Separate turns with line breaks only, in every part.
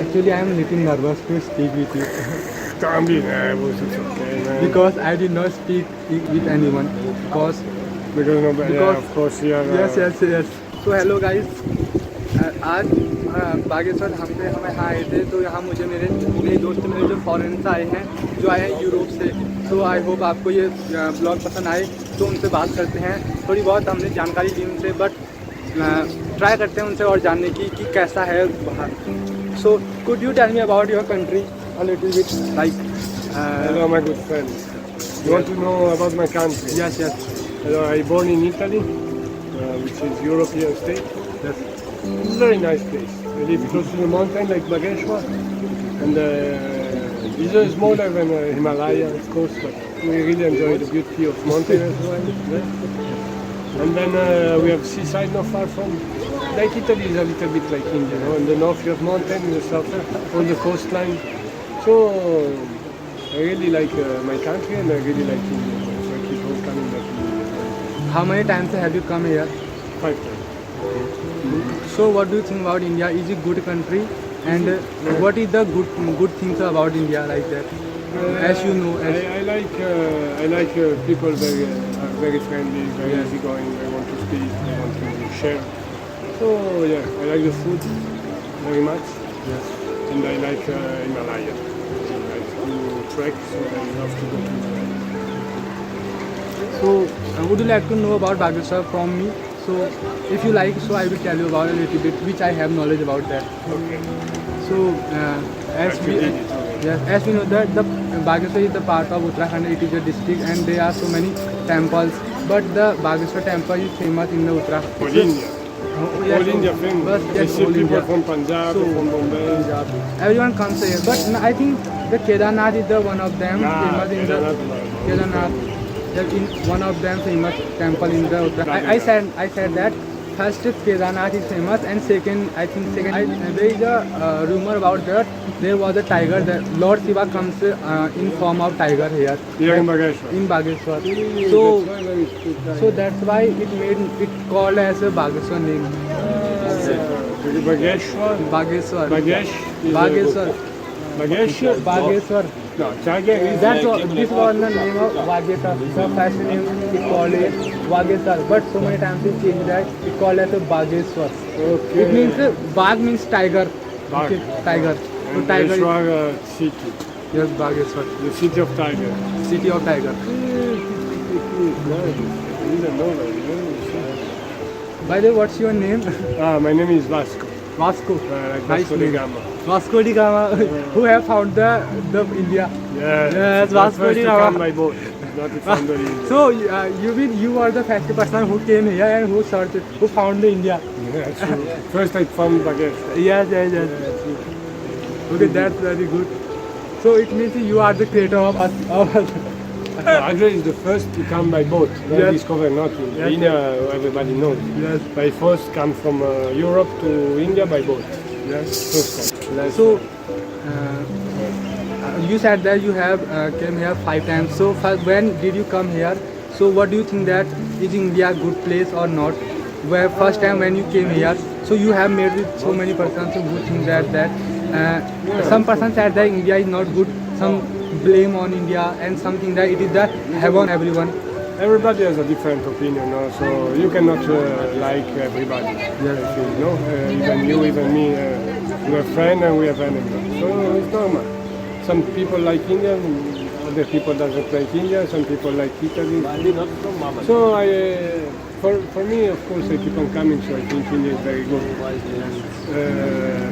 Actually, I am little nervous to speak with you
Don't be nervous, it's okay, man.
because I did not speak with anyone. Because
Because nobody,
because
of course, you are.
yes. So hello guys. आज बागेश्वर हमें यहाँ आए थे, तो यहाँ मुझे मेरे दोस्त मेरे जो फॉरेन से आए हैं, जो आए हैं यूरोप से। तो आई होप आपको ये ब्लॉग पसंद आए, तो उनसे बात करते हैं। थोड़ी बहुत हमने जानकारी ली उनसे, बट ट्राई करते हैं उनसे और जानने की कि कैसा है बाहर। So could you tell me about your country a little bit like
Hello, my good friend. You want to know about my country?
Yes yes
Hello, I born in Italy, which is European state.
Yes
Very nice place. I live close to the mountain like Bageshwar, and it's smaller than Himalaya, of course, but we really enjoy the beauty of mountain as well. Yeah. And then we have seaside not far from. Like Italy is a little bit like India, no? In the north you have mountain, in the south all the coastline. So I really like my country and I really like India. So I keep on coming back to India.
How many times have you come here?
5 times.
So what do you think about India? Is it good country? And what is the good things about India like that? As you know, as
I like people are very friendly, very easygoing. They want to speak, they want to share. So yeah, I like the food very much,
yes.
and I like Himalaya. I like to trek, so I love to go to Himalaya.
So would you like to know about Bageshwar from me? So if you like, so I will tell you about a little bit, which I have knowledge about that.
Okay.
So as we as we know that the Bageshwar is the part of Uttarakhand. It is a district, and there are so many temples. But the Bageshwar temple is famous in the Uttarakhand.
All India.
Yes,
All India famous.
But
I
yes,
see
all
people
India.
from Punjab,
So,
from Bombay.
Everyone comes here, but I think the Kedarnath is the one of them famous in the Kedarnath. That in one of them famous temple in the Uttarakhand. I said that first Kedarnath is famous, and second there is a rumor about that there was a tiger. That Lord Shiva comes in form of tiger here.
Here in Bageshwar.
In Bageshwar. So that's why it called as a Bageshwar name.
Bageshwar.
Bageshwar.
Bagesh.
Bageshwar.
Bagesh.
Bageshwar.
No, tiger is
That's what, this was the name of Bageshwar. The first name it called it Bageshwar, but so many times it changed that it called as a Bageshwar.
Okay.
It means Bag means tiger.
Bag.
Okay, tiger. So
And
tiger.
Bageshwar city.
Yes, Bageshwar.
The city of tiger.
City of tiger.
I didn't know that.
By the way, what's your name?
My name is Vasco.
Vasco.
Like
Nice
Vasco da
name.
Gama.
Vasco da Gama. Who have found the India?
Yes.
Yes,
But
Vasco
first
da
to
Gama.
come by boat, not to find the India.
So you are the first person who came here and who found the India.
Yeah, true. First I found Bageshwar.
Yes. Okay, that's very good. So it means you are the creator of us.
Agra is the first to come by boat. They
Yes.
discovered nothing.
Yes.
India, everybody knows.
Yes.
By first come from Europe to India by boat.
Yes.
First time.
So you said that you have came here 5 times. So when did you come here? So what do you think that is India a good place or not? Where first time when you came here, so you have met with so many persons who think that some person said that India is not good. Some blame on India and something that it is that heaven everyone.
Everybody has a different opinion, no? So you cannot like everybody.
Yes.
I feel, no? Even you, even me, we are friends and we have enemies. So it's normal. Some people like India, other people doesn't like India, some people like Italy. So for me, of course, I keep on coming, so I think India is very good.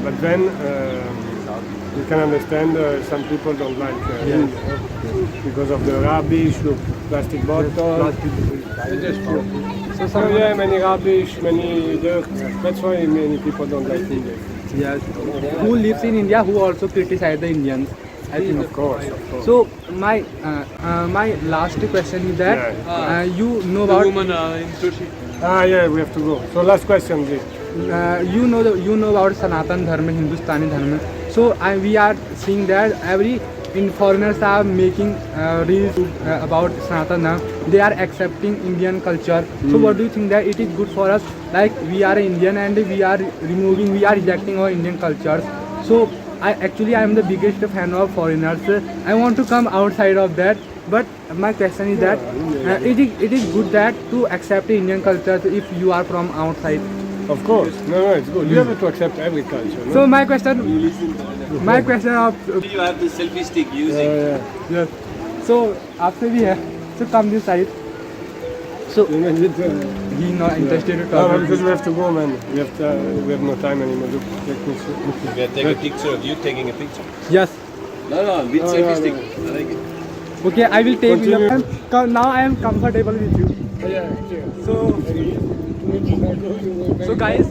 But then you can understand some people don't like India because of the rubbish, the plastic bottle. They just throw. So yeah, many rubbish, many dirt. That's why many people don't like India.
Yes. Who lives in India who also criticize the Indians? I think.
Of course.
So my last question is that you know about
Yeah, we have to go. So last question, please.
you know about Sanatan Dharma, Hindustani Dharma. So we are seeing that every foreigners are making reels about Sanatan Dharma. They are accepting Indian culture. So what do you think that it is good for us? Like we are Indian and we are rejecting our Indian cultures. So I am the biggest fan of foreigners. I want to come outside of that. But my question is that it is good that to accept Indian culture if you are from outside.
Of course. No, it's good. You have to accept every culture. No?
So my question of
You have the selfie stick using.
Yeah.
yes. So आपसे भी है. So come this side. So
You know,
he not interested to
no,
talk.
because we have to go, man. We have no time anymore. Look, let me see.
We can take a picture of you taking a picture.
Yes.
No, with
No,
selfie
no,
stick.
no.
I like it.
Okay, I will take.
Continue.
Now I am comfortable with you. So guys,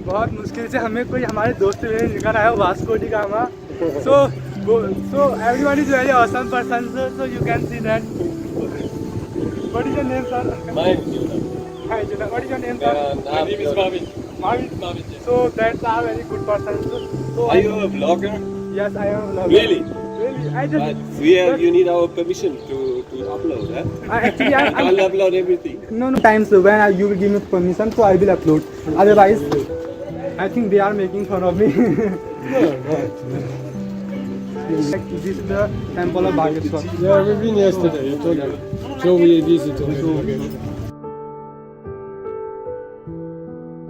बहुत मुश्किल से हमें कोई हमारे दोस्त निकल आया Vasco D gamma. So everybody is very awesome person. So you can see that. What is your name, sir?
Mine, you know.
Hi, Juna. What is your name, sir?
My name is Bhavin.
Marvin. So that's a very good person. So
Are you a vlogger?
yes, I am. a vlogger.
Really?
Really, I
But
just.
you need our permission to upload, huh?
Actually,
I'll upload everything.
no times when you will give me permission, so I will upload. Otherwise, I think they are making fun of me. This is the temple of Bageshwar.
Yeah, we've been yesterday. You told me. So we visited.